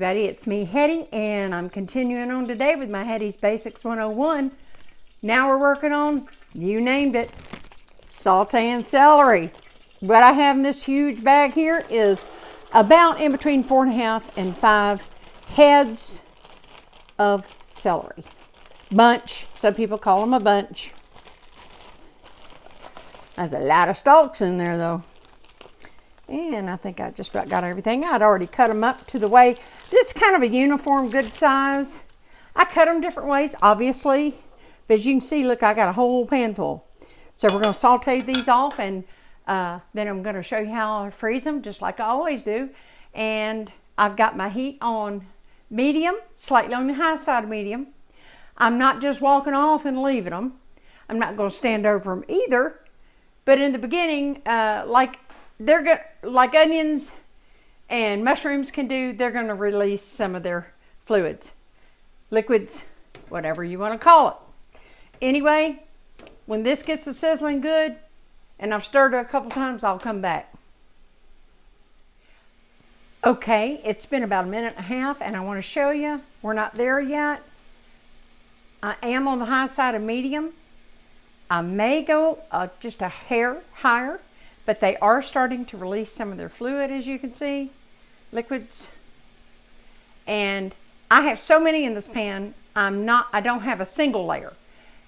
everybody, it's me, Hedy, and I'm continuing on today with my Hedy's Basics 101. Now we're working on, you named it, sauteing celery. What I have in this huge bag here is about in between 4.5 and 5 heads of celery. Bunch, some people call them a bunch. There's a lot of stalks in there though. And I think I just about got everything. I'd already cut them up to the way. This is kind of a uniform good size. I cut them different ways, obviously. But as you can see, look, I got a whole pan full. So we're going to saute these off, and then I'm going to show you how I freeze them, just like I always do. And I've got my heat on medium, slightly on the high side of medium. I'm not just walking off and leaving them. I'm not going to stand over them either. But in the beginning, like onions and mushrooms can do, they're going to release some of their fluids, liquids, whatever you want to call it. Anyway, when this gets to sizzling good, and I've stirred it a couple times, I'll come back. Okay, it's been about 1.5 minutes, and I want to show you, we're not there yet. I am on the high side of medium. I may go just a hair higher, but they are starting to release some of their fluid, as you can see, liquids. And I have so many in this pan, I don't have a single layer.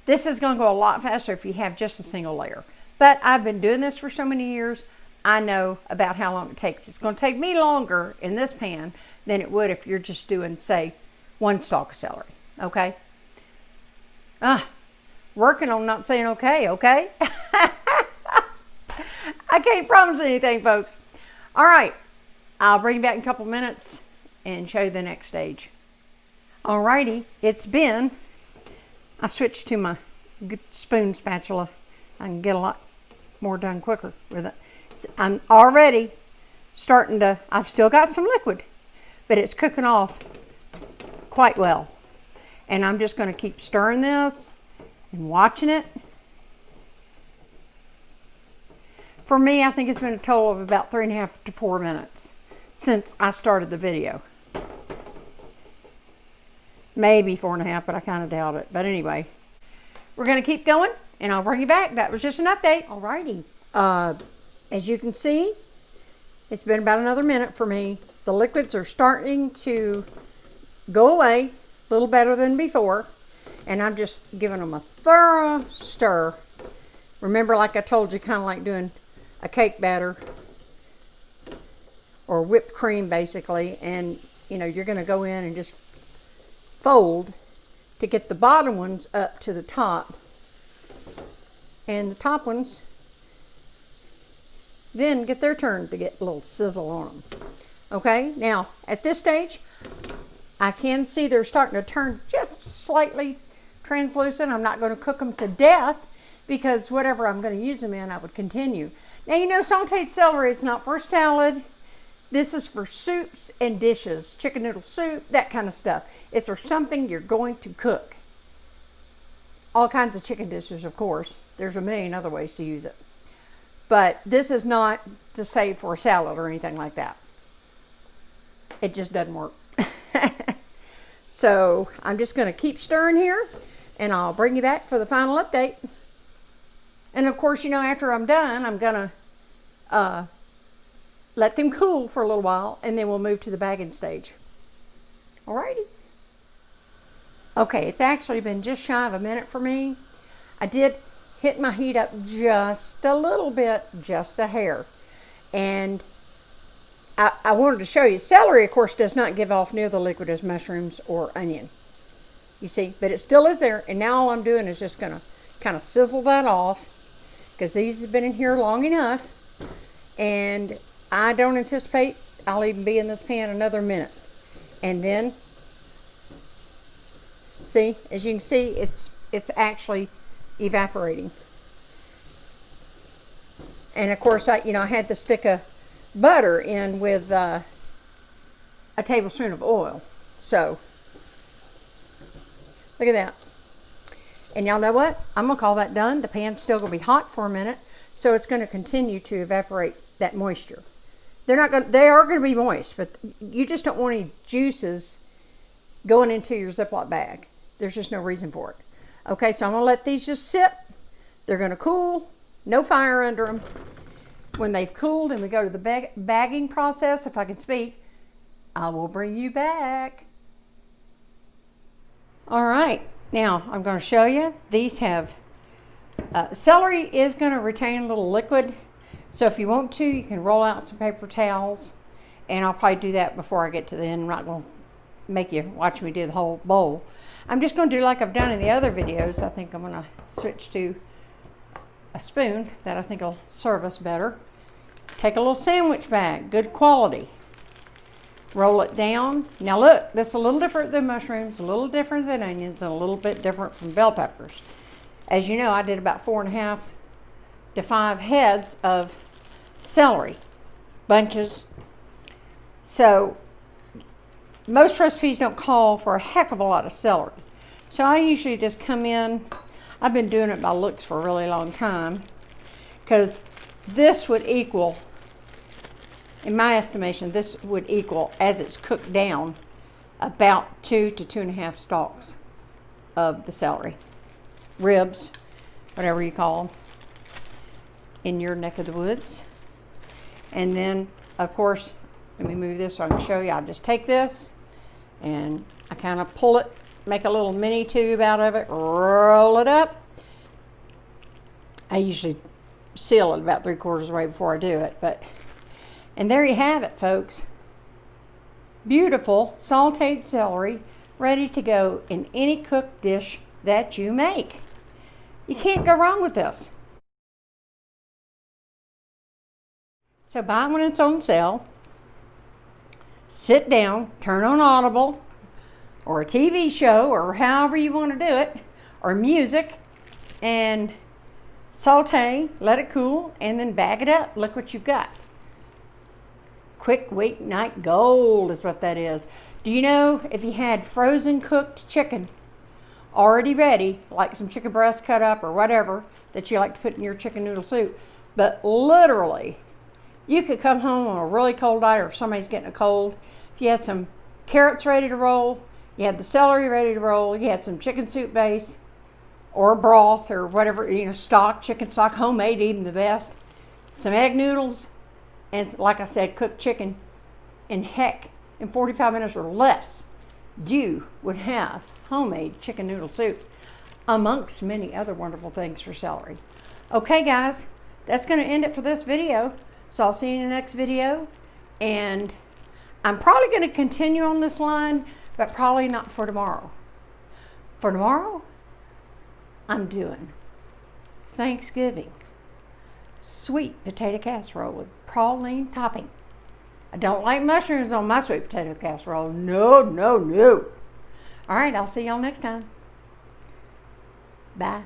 This is going to go a lot faster if you have just a single layer. But I've been doing this for so many years, I know about how long it takes. It's going to take me longer in this pan than it would if you're just doing, say, 1 stalk of celery, okay? Working on not saying okay, okay? I can't promise anything, folks. All right, I'll bring you back in a couple minutes and show you the next stage. All righty, I switched to my spoon spatula. I can get a lot more done quicker with it. So I'm already starting to, I've still got some liquid, but it's cooking off quite well. And I'm just going to keep stirring this and watching it. For me, I think it's been a total of about 3.5 to 4 minutes since I started the video. Maybe 4.5, but I kind of doubt it. But anyway, we're going to keep going, and I'll bring you back. That was just an update. Alrighty. As you can see, it's been about another minute for me. The liquids are starting to go away a little better than before, and I'm just giving them a thorough stir. Remember, like I told you, kind of like doing a cake batter or whipped cream, basically. And, you know, you're going to go in and just fold to get the bottom ones up to the top. And the top ones then get their turn to get a little sizzle on them. Okay, now at this stage, I can see they're starting to turn just slightly translucent. I'm not going to cook them to death because whatever I'm going to use them in, I would continue. Now, you know, sauteed celery is not for salad. This is for soups and dishes, chicken noodle soup, that kind of stuff. It's for something you're going to cook. All kinds of chicken dishes, of course. There's a million other ways to use it. But this is not to save for a salad or anything like that. It just doesn't work. So I'm just going to keep stirring here, and I'll bring you back for the final update. And of course, you know, after I'm done, I'm going to let them cool for a little while, and then we'll move to the bagging stage. Alrighty. Okay, it's actually been just shy of a minute for me. I did hit my heat up just a little bit, just a hair. And I wanted to show you, celery, of course, does not give off near the liquid as mushrooms or onion. You see, but it still is there. And now all I'm doing is just going to kind of sizzle that off, because these have been in here long enough. And I don't anticipate I'll even be in this pan another minute. And then, see, as you can see, it's actually evaporating. And of course, I had to stick a butter in with a tablespoon of oil. So, look at that. And y'all know what? I'm going to call that done. The pan's still going to be hot for a minute, so it's going to continue to evaporate that moisture. they are gonna be moist, but you just don't want any juices going into your Ziploc bag. There's just no reason for it. Okay, so I'm gonna let these just sit. They're gonna cool, no fire under them. When they've cooled and we go to the bagging process, if I can speak, I will bring you back. All right, now I'm gonna show you. These have, celery is gonna retain a little liquid. So if you want to, you can roll out some paper towels, and I'll probably do that before I get to the end. I'm not gonna make you watch me do the whole bowl. I'm just gonna do like I've done in the other videos. I think I'm gonna switch to a spoon that I think will serve us better. Take a little sandwich bag, good quality. Roll it down. Now look, this is a little different than mushrooms, a little different than onions, and a little bit different from bell peppers. As you know, I did about 4.5 to 5 heads of celery, bunches. So most recipes don't call for a heck of a lot of celery. So I usually just come in, I've been doing it by looks for a really long time, because this would equal, in my estimation, this would equal, as it's cooked down, about 2 to 2.5 stalks of the celery. Ribs, whatever you call them, in your neck of the woods. And then, of course, let me move this so I can show you. I just take this and I kind of pull it, make a little mini tube out of it, roll it up. I usually seal it about 3/4 of the way before I do it, and there you have it, folks. Beautiful sauteed celery, ready to go in any cooked dish that you make. You can't go wrong with this. So buy it when it's on sale. Sit down, turn on Audible, or a TV show, or however you want to do it, or music, and saute, let it cool, and then bag it up. Look what you've got. Quick weeknight gold is what that is. Do you know, if you had frozen cooked chicken already ready, like some chicken breast cut up or whatever that you like to put in your chicken noodle soup, but literally, you could come home on a really cold night, or if somebody's getting a cold, if you had some carrots ready to roll, you had the celery ready to roll, you had some chicken soup base, or broth, or whatever, stock, chicken stock, homemade, even the best, some egg noodles, and like I said, cooked chicken, and heck, in 45 minutes or less, you would have homemade chicken noodle soup, amongst many other wonderful things for celery. Okay, guys, that's going to end it for this video. So I'll see you in the next video, and I'm probably going to continue on this line, but probably not for tomorrow. For tomorrow, I'm doing Thanksgiving sweet potato casserole with praline topping. I don't like mushrooms on my sweet potato casserole. No, no, no. All right, I'll see y'all next time. Bye.